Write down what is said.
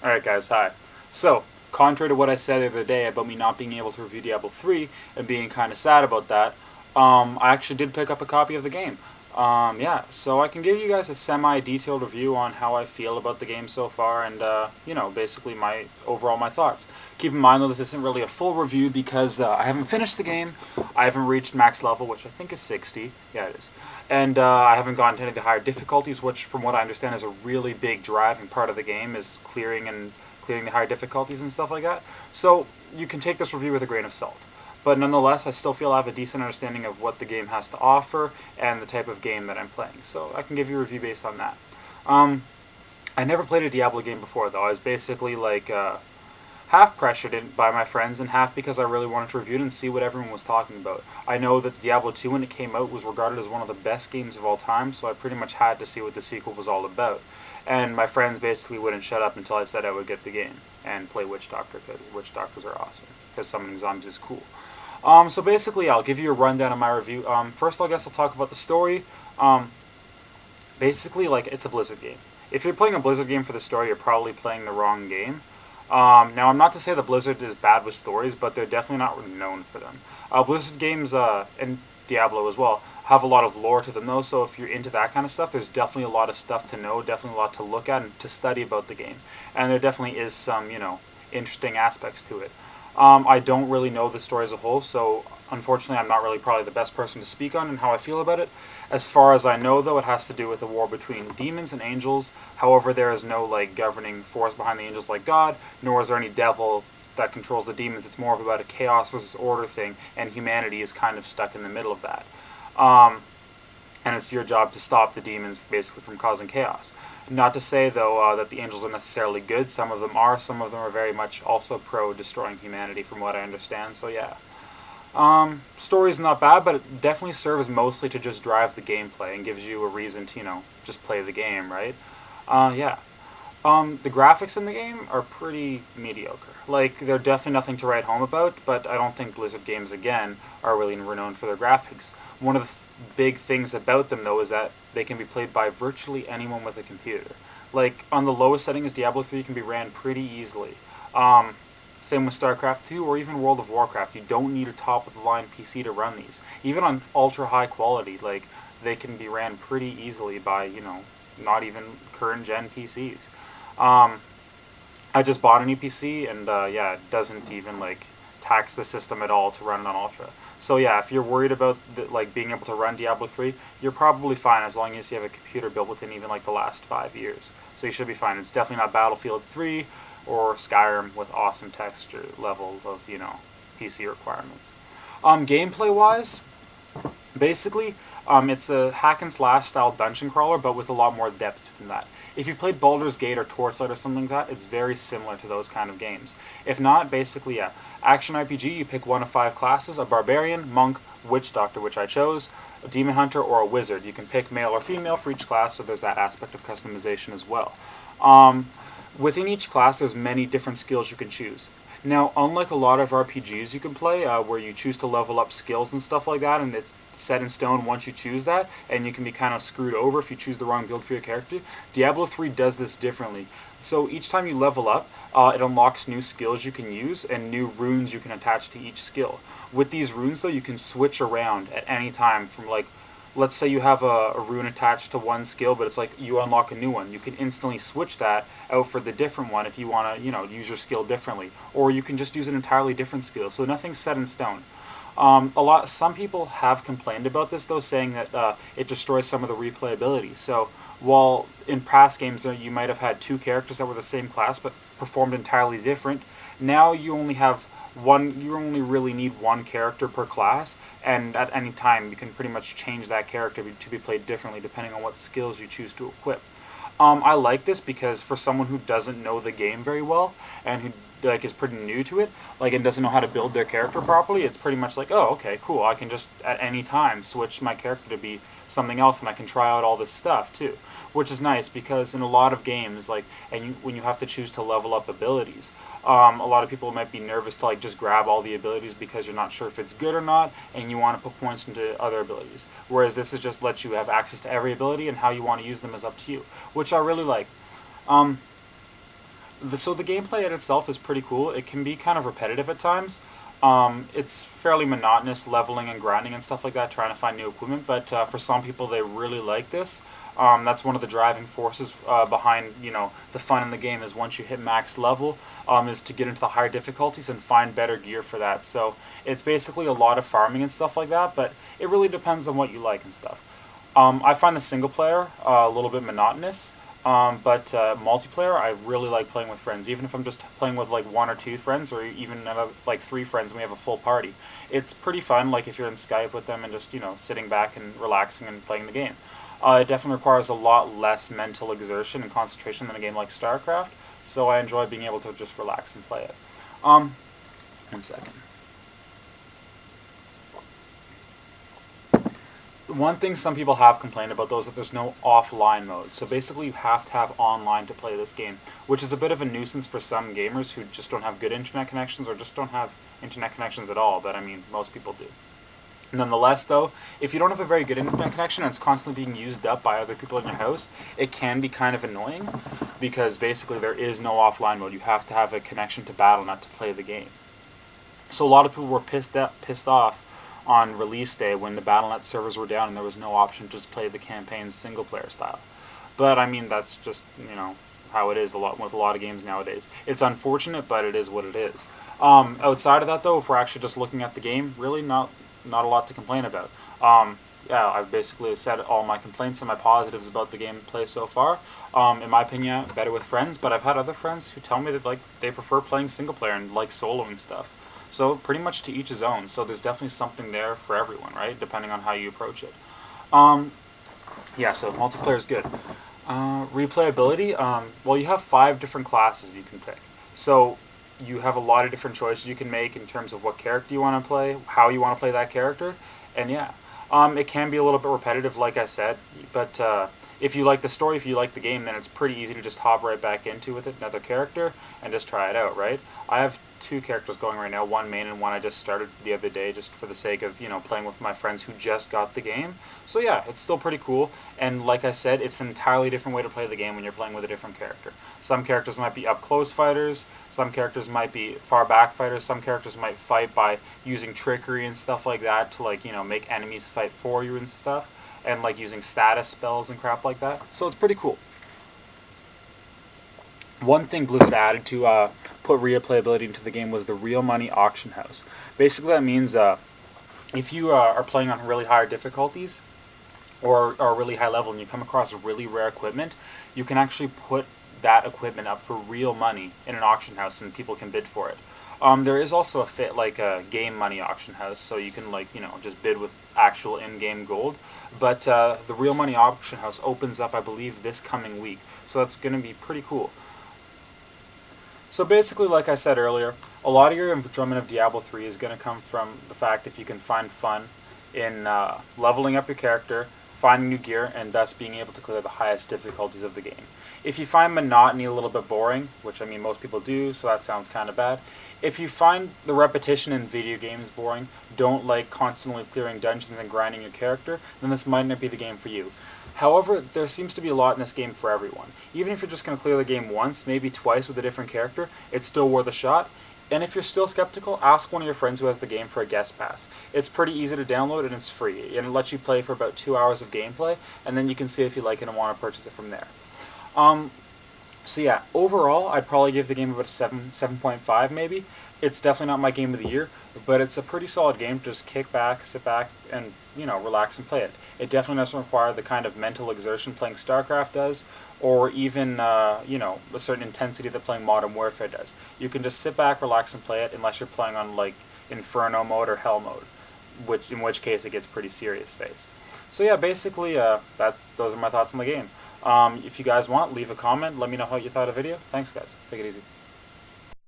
Alright guys, hi. So, contrary to what I said the other day about me not being able to review Diablo 3 and being kind of sad about that, I actually did pick up a copy of the game. Yeah, so I can give you guys a semi-detailed review on how I feel about the game so far and, basically my thoughts. Keep in mind though, this isn't really a full review because I haven't finished the game, I haven't reached max level, which I think is 60, yeah it is, and I haven't gotten to any of the higher difficulties, which from what I understand is a really big driving part of the game, is clearing the higher difficulties and stuff like that. So you can take this review with a grain of salt. But nonetheless, I still feel I have a decent understanding of what the game has to offer and the type of game that I'm playing. So I can give you a review based on that. I never played a Diablo game before, though. I was basically like half pressured in by my friends and half because I really wanted to review it and see what everyone was talking about. I know that Diablo 2, when it came out, was regarded as one of the best games of all time, so I pretty much had to see what the sequel was all about. And my friends basically wouldn't shut up until I said I would get the game and play Witch Doctor, because Witch Doctors are awesome, because summoning zombies is cool. So basically, I'll give you a rundown of my review. First, I guess I'll talk about the story. Basically, like, it's a Blizzard game. If you're playing a Blizzard game for the story, you're probably playing the wrong game. Now, I'm not to say that Blizzard is bad with stories, but they're definitely not known for them. Blizzard games, and Diablo as well, have a lot of lore to them, though, so if you're into that kind of stuff, there's definitely a lot of stuff to know, definitely a lot to look at and to study about the game. And there definitely is some, interesting aspects to it. I don't really know the story as a whole, so unfortunately I'm not really probably the best person to speak on and how I feel about it. As far as I know, though, it has to do with a war between demons and angels. However, there is no like governing force behind the angels like God, nor is there any devil that controls the demons. It's more of about a chaos versus order thing, and humanity is kind of stuck in the middle of that. And it's your job to stop the demons basically from causing chaos. Not to say, though, that the angels are necessarily good. Some of them are very much also pro-destroying humanity from what I understand, so yeah. Story's not bad, but it definitely serves mostly to just drive the gameplay and gives you a reason to, just play the game, right? Yeah. The graphics in the game are pretty mediocre. Like, they're definitely nothing to write home about, but I don't think Blizzard games, again, are really renowned for their graphics. One of the big things about them, though, is that they can be played by virtually anyone with a computer. Like, on the lowest settings, Diablo 3 can be ran pretty easily. Same with StarCraft 2 or even World of Warcraft. You don't need a top-of-the-line PC to run these. Even on ultra-high quality, like, they can be ran pretty easily by, not even current-gen PCs. I just bought a new PC, and yeah, it doesn't even like tax the system at all to run it on Ultra. So yeah, if you're worried about like being able to run Diablo 3, you're probably fine as long as you have a computer built within even like the last 5 years. So you should be fine. It's definitely not Battlefield 3 or Skyrim with awesome texture level of PC requirements. Gameplay wise, basically, it's a hack and slash style dungeon crawler, but with a lot more depth than that. If you've played Baldur's Gate or Torchlight or something like that, it's very similar to those kind of games. If not, basically, yeah. Action RPG, you pick one of 5 classes: a barbarian, monk, witch doctor, which I chose, a demon hunter, or a wizard. You can pick male or female for each class, so there's that aspect of customization as well. Within each class, there's many different skills you can choose. Now, unlike a lot of RPGs you can play, where you choose to level up skills and stuff like that, and it's set in stone once you choose that, and you can be kind of screwed over if you choose the wrong build for your character, Diablo 3 does this differently. So each time you level up, it unlocks new skills you can use and new runes you can attach to each skill. With these runes, though, you can switch around at any time from, like, let's say you have a rune attached to one skill, but it's like you unlock a new one. You can instantly switch that out for the different one if you want to, use your skill differently. Or you can just use an entirely different skill. So nothing's set in stone. Some people have complained about this, though, saying that it destroys some of the replayability. So while in past games you might have had 2 characters that were the same class but performed entirely different, now you only have one. You only really need one character per class, and at any time you can pretty much change that character to be played differently depending on what skills you choose to equip. I like this because for someone who doesn't know the game very well and who like is pretty new to it, like, and doesn't know how to build their character properly, it's pretty much like, oh, okay, cool. I can just at any time switch my character to be something else, and I can try out all this stuff too, which is nice because in a lot of games, like, when you have to choose to level up abilities, a lot of people might be nervous to like just grab all the abilities because you're not sure if it's good or not, and you want to put points into other abilities. Whereas this is just lets you have access to every ability, and how you want to use them is up to you, which I really like. Um, So the gameplay in itself is pretty cool. It can be kind of repetitive at times. It's fairly monotonous, leveling and grinding and stuff like that, trying to find new equipment. But for some people, they really like this. That's one of the driving forces behind the fun in the game. Is once you hit max level, is to get into the higher difficulties and find better gear for that. So it's basically a lot of farming and stuff like that. But it really depends on what you like and stuff. I find the single player a little bit monotonous. But multiplayer, I really like playing with friends. Even if I'm just playing with like 1 or 2 friends, or even like 3 friends, and we have a full party. It's pretty fun. Like if you're in Skype with them and just sitting back and relaxing and playing the game. It definitely requires a lot less mental exertion and concentration than a game like StarCraft. So I enjoy being able to just relax and play it. 1 second. One thing some people have complained about, though, is that there's no offline mode. So basically you have to have online to play this game, which is a bit of a nuisance for some gamers who just don't have good internet connections or just don't have internet connections at all, but I mean, most people do. Nonetheless, though, if you don't have a very good internet connection and it's constantly being used up by other people in your house, it can be kind of annoying because basically there is no offline mode. You have to have a connection to Battle.net to play the game. So a lot of people were pissed off on release day when the Battle.net servers were down and there was no option to just play the campaign single player style. But I mean, that's just how it is with a lot of games nowadays. It's unfortunate, but it is what it is. Outside of that, though, if we're actually just looking at the game, really not a lot to complain about. Yeah, I've basically said all my complaints and my positives about the gameplay so far. In my opinion, better with friends, but I've had other friends who tell me that they prefer playing single player and like soloing stuff. So pretty much to each his own. So there's definitely something there for everyone, right? Depending on how you approach it. Yeah, so multiplayer is good. Replayability, well, you have 5 different classes you can pick. So you have a lot of different choices you can make in terms of what character you want to play, how you want to play that character, and yeah. It can be a little bit repetitive, like I said, but if you like the story, if you like the game, then it's pretty easy to just hop right back into with it, another character, and just try it out, right? I have 2 characters going right now, one main and one I just started the other day, just for the sake of, playing with my friends who just got the game. So yeah, it's still pretty cool, and like I said, it's an entirely different way to play the game when you're playing with a different character. Some characters might be up-close fighters, some characters might be far-back fighters, some characters might fight by using trickery and stuff like that to, make enemies fight for you and stuff, and using status spells and crap like that. So it's pretty cool. One thing Blizzard added to put replayability into the game was the real money auction house. Basically, that means if you are playing on really higher difficulties or really high level and you come across really rare equipment, you can actually put that equipment up for real money in an auction house and people can bid for it. There is also a game money auction house, so you can just bid with actual in-game gold. But the real money auction house opens up, I believe, this coming week, so that's going to be pretty cool. So basically, like I said earlier, a lot of your enjoyment of Diablo 3 is going to come from the fact if you can find fun in leveling up your character, finding new gear, and thus being able to clear the highest difficulties of the game. If you find monotony a little bit boring, which I mean most people do, so that sounds kind of bad. If you find the repetition in video games boring, don't like constantly clearing dungeons and grinding your character, then this might not be the game for you. However, there seems to be a lot in this game for everyone. Even if you're just going to clear the game once, maybe twice with a different character, it's still worth a shot. And if you're still skeptical, ask one of your friends who has the game for a guest pass. It's pretty easy to download and it's free. And it lets you play for about 2 hours of gameplay, and then you can see if you like it and want to purchase it from there. So yeah, overall, I'd probably give the game about a 7.5 maybe. It's definitely not my game of the year, but it's a pretty solid game. Just kick back, sit back, and relax and play it. It definitely doesn't require the kind of mental exertion playing StarCraft does, or even a certain intensity that playing Modern Warfare does. You can just sit back, relax, and play it, unless you're playing on Inferno mode or Hell mode, in which case it gets pretty serious face. So yeah, basically those are my thoughts on the game. If you guys want, leave a comment. Let me know how you thought of the video. Thanks, guys. Take it easy.